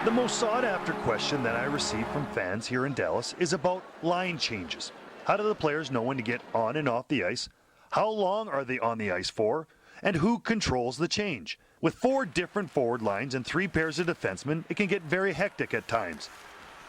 The most sought-after question that I receive from fans here in Dallas is about line changes. How do the players know when to get on and off the ice? How long are they on the ice for? And who controls the change? With 4 different forward lines and 3 pairs of defensemen, it can get very hectic at times.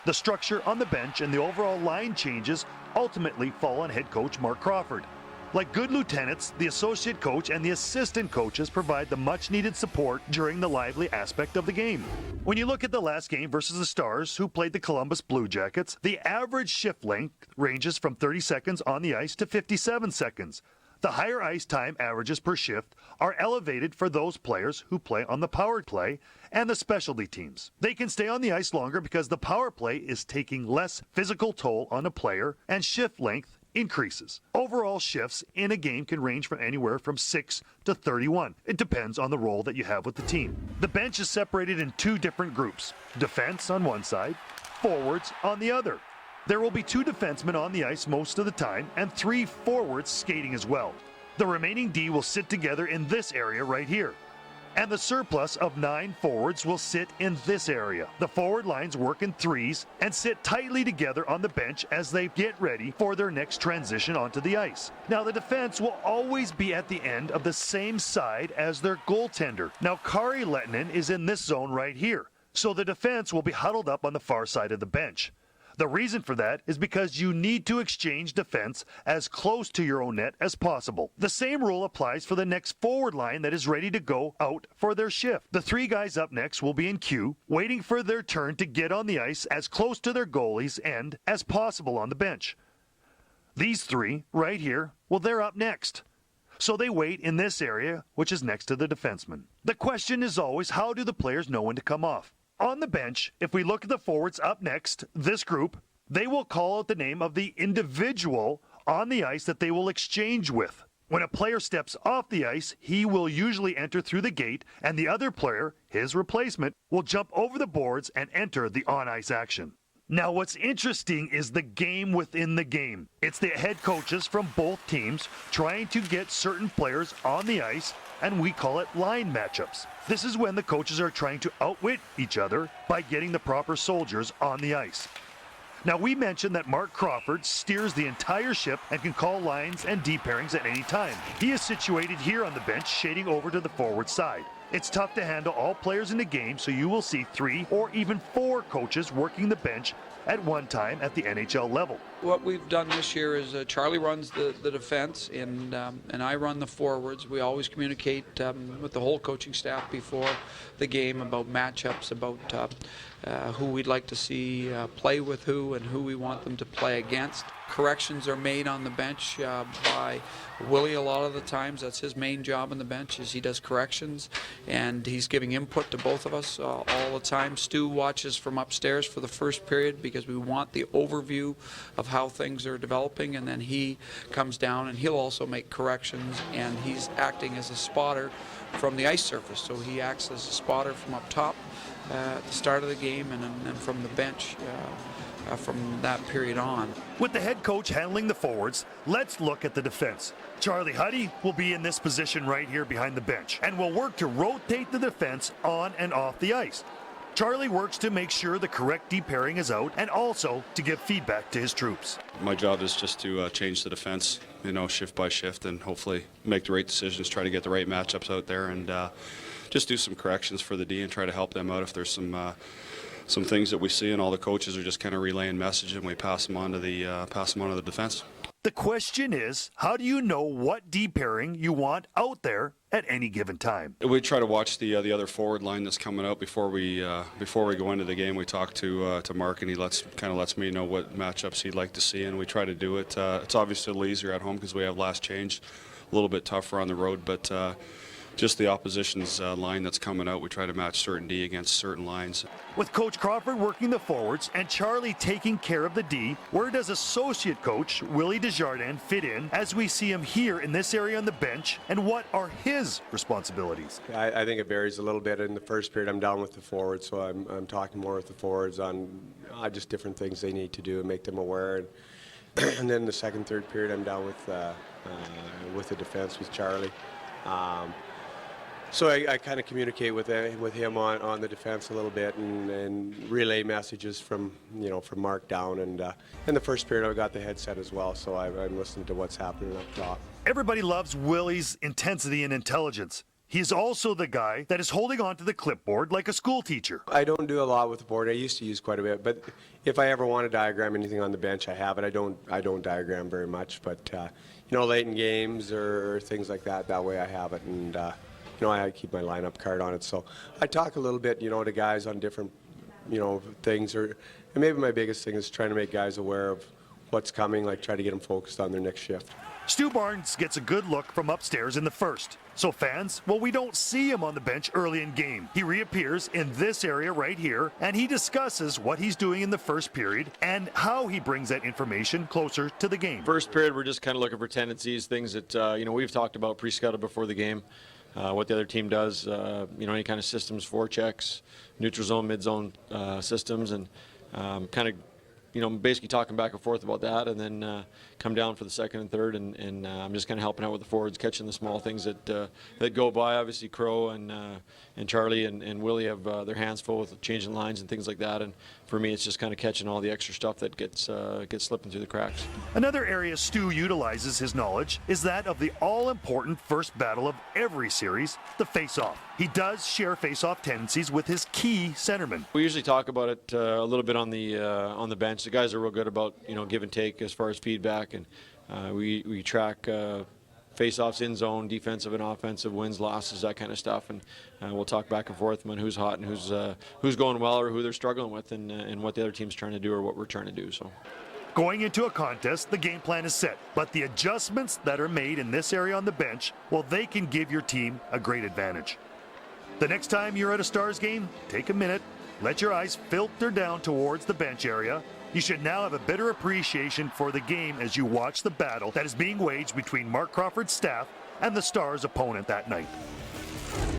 The structure on the bench and the overall line changes ultimately fall on head coach Mark Crawford. Like good lieutenants, the associate coach and the assistant coaches provide the much-needed support during the lively aspect of the game. When you look at the last game versus the Stars, who played the Columbus Blue Jackets, the average shift length ranges from 30 seconds on the ice to 57 seconds. The higher ice time averages per shift are elevated for those players who play on the power play and the specialty teams. They can stay on the ice longer because the power play is taking less physical toll on a player and shift length increases. Overall shifts in a game can range from anywhere from 6 to 31. It depends on the role that you have with the team. The bench is separated in 2 different groups, defense on one side, forwards on the other. There will be 2 defensemen on the ice most of the time and 3 forwards skating as well. The remaining D will sit together in this area right here. And the surplus of 9 forwards will sit in this area. The forward lines work in threes and sit tightly together on the bench as they get ready for their next transition onto the ice. Now the defense will always be at the end of the same side as their goaltender. Now Kari Lehtinen is in this zone right here. So the defense will be huddled up on the far side of the bench. The reason for that is because you need to exchange defense as close to your own net as possible. The same rule applies for the next forward line that is ready to go out for their shift. The 3 guys up next will be in queue, waiting for their turn to get on the ice as close to their goalie's end as possible on the bench. These 3 right here, well, they're up next. So they wait in this area, which is next to the defenseman. The question is always, how do the players know when to come off? On the bench, if we look at the forwards up next, this group, they will call out the name of the individual on the ice that they will exchange with. When a player steps off the ice, he will usually enter through the gate, and the other player, his replacement, will jump over the boards and enter the on-ice action. Now what's interesting is the game within the game. It's the head coaches from both teams trying to get certain players on the ice, and we call it line matchups. This is when the coaches are trying to outwit each other by getting the proper soldiers on the ice. Now we mentioned that Mark Crawford steers the entire ship and can call lines and D pairings at any time. He is situated here on the bench, shading over to the forward side. It's tough to handle all players in the game, so you will see 3 or even 4 coaches working the bench at one time at the NHL level. What we've done this year is Charlie runs the defense and I run the forwards. We always communicate with the whole coaching staff before the game about matchups, about who we'd like to see play with who and who we want them to play against. Corrections are made on the bench by Willie a lot of the times. That's his main job on the bench, is he does corrections, and he's giving input to both of us all the time. Stu watches from upstairs for the first period because we want the overview of how things are developing, and then he comes down and he'll also make corrections, and he's acting as a spotter from the ice surface. So he acts as a spotter from up top at the start of the game, and then from the bench from that period on. With the head coach handling the forwards, let's look at the defense. Charlie Huddy will be in this position right here behind the bench and will work to rotate the defense on and off the ice. Charlie works to make sure the correct de-pairing is out and also to give feedback to his troops. My job is just to change the defense, shift by shift, and hopefully make the right decisions, try to get the right matchups out there, and just do some corrections for the D and try to help them out if there's some things that we see, and all the coaches are just kind of relaying message, and we pass them on to the defense. The question is, how do you know what de-pairing you want out there at any given time? We try to watch the other forward line that's coming out before we go into the game. We talk to Mark, and he lets me know what matchups he'd like to see, and we try to do it. It's obviously a little easier at home because we have last change, a little bit tougher on the road, but just the opposition's line that's coming out, we try to match certain D against certain lines. With Coach Crawford working the forwards and Charlie taking care of the D, where does associate coach Willie Desjardins fit in as we see him here in this area on the bench, and what are his responsibilities? I think it varies a little bit. In the first period, I'm down with the forwards, so I'm talking more with the forwards on just different things they need to do and make them aware. And then the second, third period, I'm down with the defense with Charlie. So I kind of communicate with him on the defense a little bit and relay messages from Mark down, and in the first period I got the headset as well, so I'm listening to what's happening up top. Everybody loves Willie's intensity and intelligence. He's also the guy that is holding on to the clipboard like a school teacher. I don't do a lot with the board. I used to use quite a bit, but if I ever want to diagram anything on the bench, I have it. I don't diagram very much, but late in games or things like that, that way I have it, and I keep my lineup card on it. So I talk a little bit, to guys on different, things, and maybe my biggest thing is trying to make guys aware of what's coming, like try to get them focused on their next shift. Stu Barnes gets a good look from upstairs in the first. So fans, we don't see him on the bench early in game. He reappears in this area right here, and he discusses what he's doing in the first period and how he brings that information closer to the game. First period, we're just kind of looking for tendencies, things that, we've talked about pre-scouted before the game, what the other team does, any kind of systems, forechecks, neutral zone, mid-zone systems, and kind of basically talking back and forth about that, and then come down for the second and third, and I'm just kind of helping out with the forwards, catching the small things that go by. Obviously, Crow and Charlie and Willie have their hands full with changing lines and things like that, and for me, it's just kind of catching all the extra stuff that gets slipping through the cracks. Another area Stu utilizes his knowledge is that of the all-important first battle of every series, the face-off. He does share face-off tendencies with his key centerman. We usually talk about it a little bit on the bench. The guys are real good about give and take as far as feedback, and we track face-offs in zone, defensive and offensive, wins, losses, that kind of stuff, and we'll talk back and forth on who's hot and who's going well or who they're struggling with, and what the other team's trying to do or what we're trying to do. So. Going into a contest, the game plan is set, but the adjustments that are made in this area on the bench, they can give your team a great advantage. The next time you're at a Stars game, take a minute, let your eyes filter down towards the bench area. You should now have a better appreciation for the game as you watch the battle that is being waged between Mark Crawford's staff and the Stars' opponent that night.